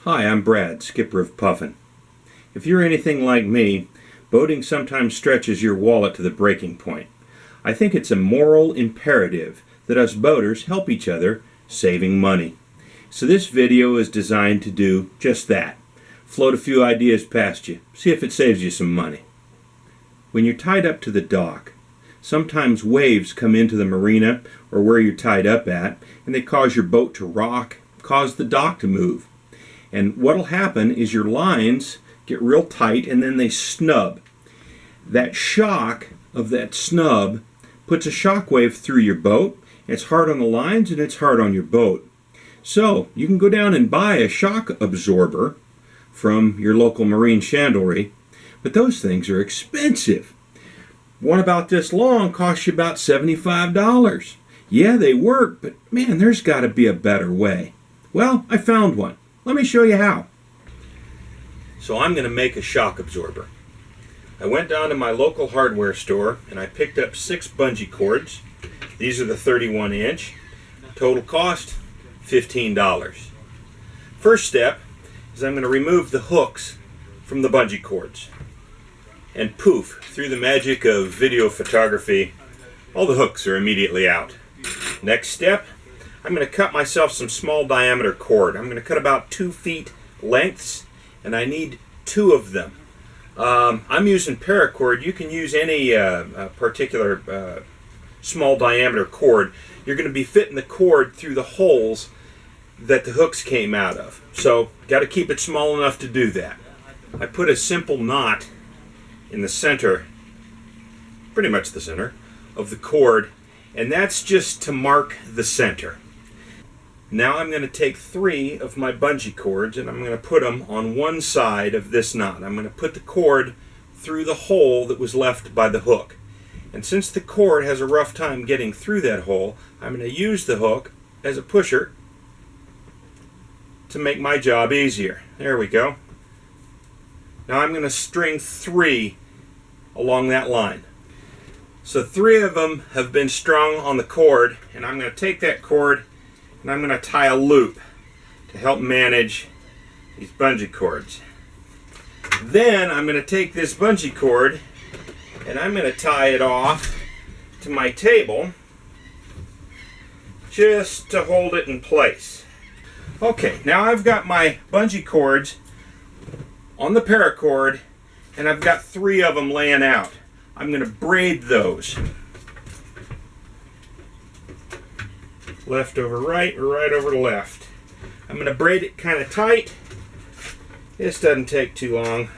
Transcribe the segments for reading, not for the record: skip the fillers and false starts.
Hi, I'm Brad, skipper of Puffin. If you're anything like me, boating sometimes stretches your wallet to the breaking point. I think it's a moral imperative that us boaters help each other, saving money. So this video is designed to do just that. Float a few ideas past you, see if it saves you some money. When you're tied up to the dock, sometimes waves come into the marina or where you're tied up at, and they cause your boat to rock, cause the dock to move. And what'll happen is your lines get real tight and then they snub. That shock of that snub puts a shock wave through your boat. It's hard on the lines and it's hard on your boat. So you can go down and buy a shock absorber from your local marine chandlery, but those things are expensive. One about this long costs you about $75. Yeah, they work, but man, there's got to be a better way. Well, I found one. Let me show you how. So I'm going to make a shock absorber. I went down to my local hardware store and I picked up 6 bungee cords. These are the 31-inch. Total cost, $15. First step is I'm going to remove the hooks from the bungee cords. And poof, through the magic of video photography, all the hooks are immediately out. Next step, I'm going to cut myself some small diameter cord. I'm going to cut about 2 feet lengths, and I need 2 of them. I'm using paracord. You can use any particular small diameter cord. You're going to be fitting the cord through the holes that the hooks came out of. So, got to keep it small enough to do that. I put a simple knot in the center, pretty much the center, of the cord, and that's just to mark the center. Now I'm going to take 3 of my bungee cords and I'm going to put them on one side of this knot. I'm going to put the cord through the hole that was left by the hook. And since the cord has a rough time getting through that hole, I'm going to use the hook as a pusher to make my job easier. There we go. Now I'm going to string 3 along that line. So 3 of them have been strung on the cord, and I'm going to take that cord and I'm going to tie a loop to help manage these bungee cords. Then I'm going to take this bungee cord and I'm going to tie it off to my table just to hold it in place. Okay, now I've got my bungee cords on the paracord and I've got 3 of them laying out. I'm going to braid those. Left over right or right over left. I'm going to braid it kind of tight. This doesn't take too long.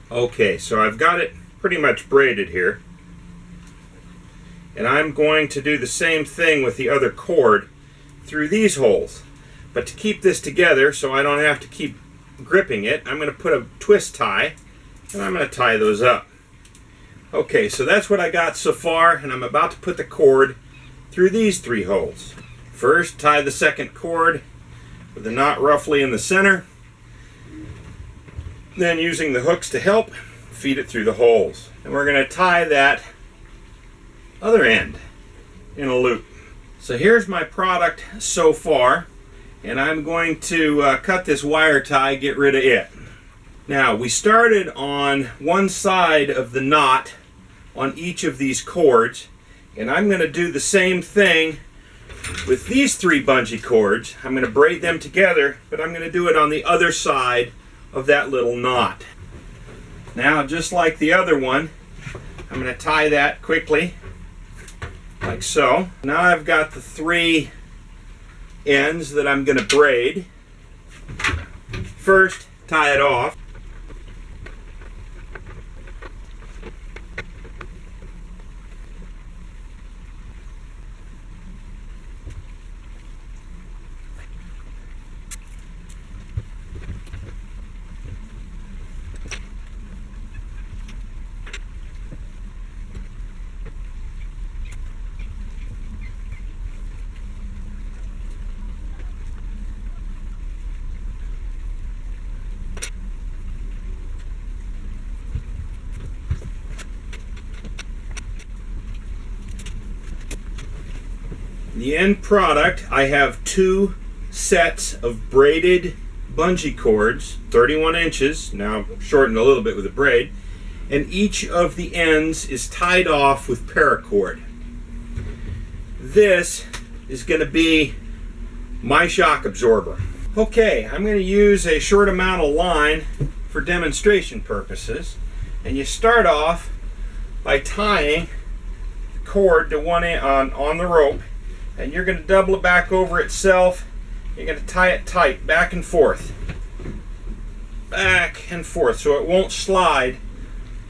Okay, so I've got it pretty much braided here. And I'm going to do the same thing with the other cord through these holes. But to keep this together so I don't have to keep gripping it, I'm going to put a twist tie and I'm going to tie those up. Okay, so that's what I got so far, and I'm about to put the cord through these 3 holes. First, tie the second cord with the knot roughly in the center. Then, using the hooks to help, feed it through the holes. And we're going to tie that other end in a loop. So here's my product so far, and I'm going to cut this wire tie, get rid of it. Now, we started on one side of the knot on each of these cords, and I'm going to do the same thing with these 3 bungee cords. I'm going to braid them together, but I'm going to do it on the other side of that little knot. Now, just like the other one, I'm going to tie that quickly, like so. Now I've got the 3 ends that I'm going to braid. First, tie it off. The end product, I have 2 sets of braided bungee cords, 31 inches, now shortened a little bit with a braid, and each of the ends is tied off with paracord. This is going to be my shock absorber. Okay, I'm going to use a short amount of line for demonstration purposes, and you start off by tying the cord to one end on the rope, and you're going to double it back over itself. You're going to tie it tight, back and forth, so it won't slide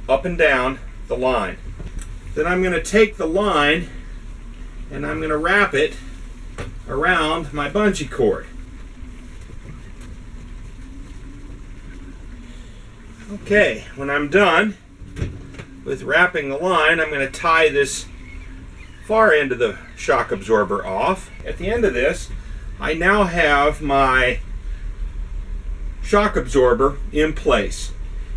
up and down the line. Then I'm going to take the line and I'm going to wrap it around my bungee cord. Okay, when I'm done with wrapping the line, I'm going to tie this far end of the shock absorber off. At the end of this, I now have my shock absorber in place.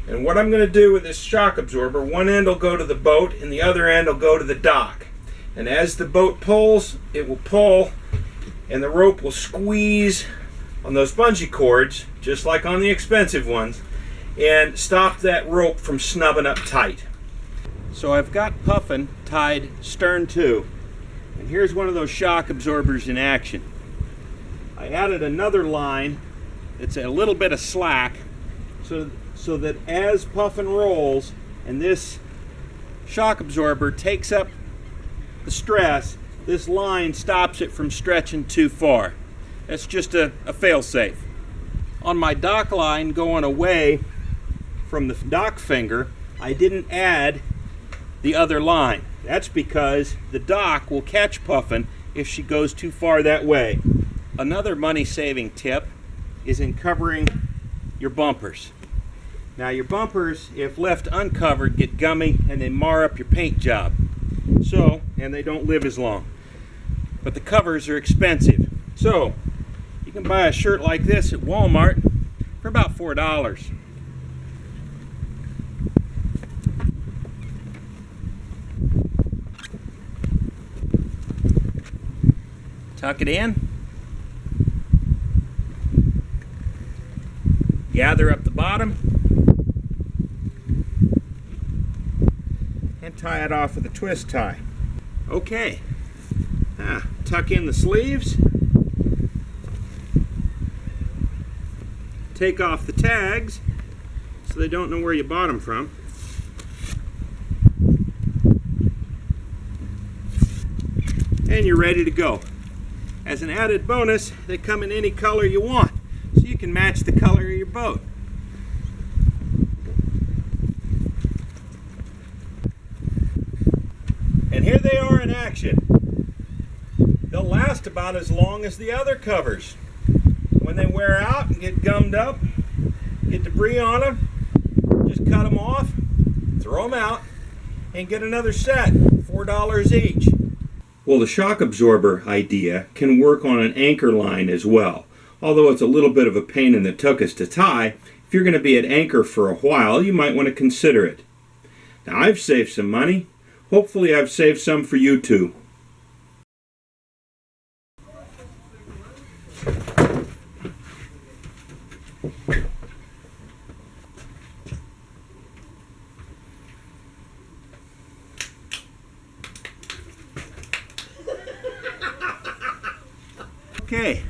And what I'm going to do with this shock absorber, one end will go to the boat and the other end will go to the dock. And as the boat pulls, it will pull and the rope will squeeze on those bungee cords, just like on the expensive ones, and stop that rope from snubbing up tight. So I've got Puffin tied stern to, and here's one of those shock absorbers in action. I added another line that's a little bit of slack so that as Puffin rolls and this shock absorber takes up the stress, this line stops it from stretching too far. That's just a fail-safe. On my dock line going away from the dock finger, I didn't add the other line. That's because the dock will catch Puffin if she goes too far that way. Another money-saving tip is in covering your bumpers. Now your bumpers, if left uncovered, get gummy and they mar up your paint job. And they don't live as long. But the covers are expensive. So you can buy a shirt like this at Walmart for about $4. Tuck it in. Gather up the bottom and tie it off with a twist tie. Okay, tuck in the sleeves, take off the tags so they don't know where you bought them from. And you're ready to go. As an added bonus, they come in any color you want, so you can match the color of your boat. And here they are in action. They'll last about as long as the other covers. When they wear out and get gummed up, get debris on them, just cut them off, throw them out, and get another set, $4 each. Well, the shock absorber idea can work on an anchor line as well. Although it's a little bit of a pain in the tuchus to tie, if you're going to be at anchor for a while, you might want to consider it. Now, I've saved some money. Hopefully I've saved some for you too. Okay,